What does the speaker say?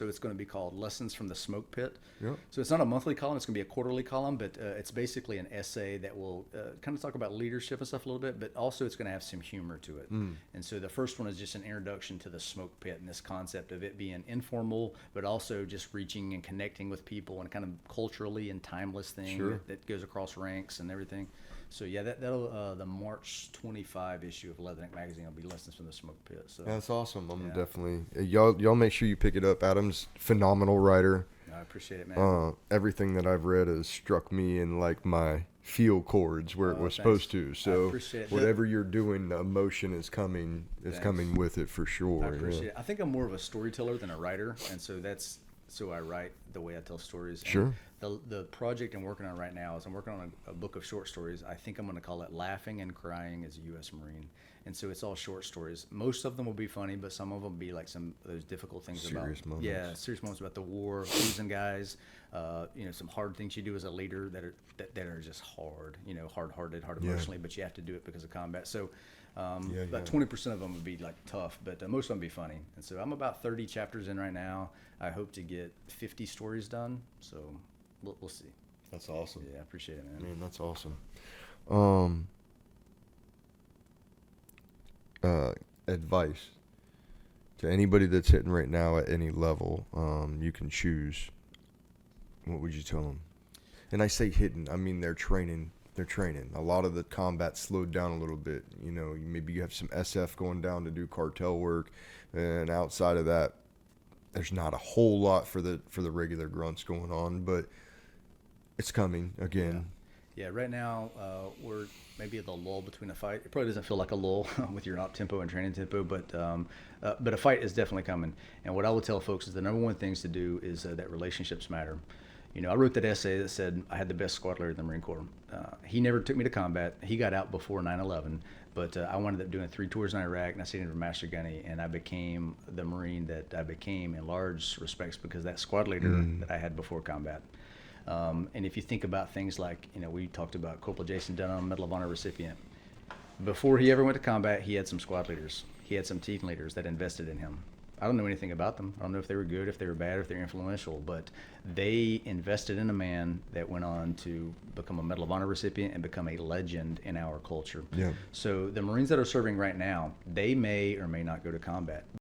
So it's going to be called Lessons from the Smoke Pit. Yep. So it's not a monthly column; it's going to be a quarterly column, but it's basically an essay that will kind of talk about leadership and stuff a little bit, but also it's going to have some humor to it. And so the first one is just an introduction to the smoke pit and this concept of it being informal, but also just reaching and connecting with people and kind of culturally and timeless thing that goes across ranks and everything. So yeah, that'll the March 25 issue of Leatherneck magazine will be Lessons from the Smoke Pit. So That's awesome. I'm definitely y'all make sure you pick it up. Adam's phenomenal writer. I appreciate it, man. Everything that I've read has struck me in like my feel chords where it was supposed to. So whatever you're doing, the emotion is coming with it for sure. I appreciate it. I think I'm more of a storyteller than a writer, and so I write the way I tell stories. Sure. And the project I'm working on right now is I'm working on a book of short stories. I think I'm going to call it Laughing and Crying as a U.S. Marine. And so it's all short stories. Most of them will be funny, but some of them will be like some of those difficult things Serious moments. Yeah, serious moments about the war, losing guys, some hard things you do as a leader that are just hard, hard-hearted, hard emotionally, but you have to do it because of combat. So about 20% of them would be like tough, but most of them would be funny. And so I'm about 30 chapters in right now. I hope to get 50 stories done. So we'll see. That's awesome. Yeah, I appreciate it, man. Man, that's awesome. Advice to anybody that's hitting right now at any level, you can choose. What would you tell them? And I say hitting, I mean they're training. A lot of the combat slowed down a little bit. Maybe you have some SF going down to do cartel work, and outside of that, there's not a whole lot for the regular grunts going on, but it's coming again. Yeah, right now we're maybe at the lull between a fight. It probably doesn't feel like a lull with your op tempo and training tempo, but a fight is definitely coming. And what I would tell folks is the number one things to do is that relationships matter. I wrote that essay that said I had the best squad leader in the Marine Corps. He never took me to combat. He got out before 9/11, but I wound up doing 3 tours in Iraq, and I stayed in Master Gunny, and I became the Marine that I became in large respects because of that squad leader that I had before combat. And if you think about things like, we talked about Corporal Jason Dunham, Medal of Honor recipient. Before he ever went to combat, he had some squad leaders. He had some team leaders that invested in him. I don't know anything about them. I don't know if they were good, if they were bad, if they were influential, but they invested in a man that went on to become a Medal of Honor recipient and become a legend in our culture. Yeah. So the Marines that are serving right now, they may or may not go to combat.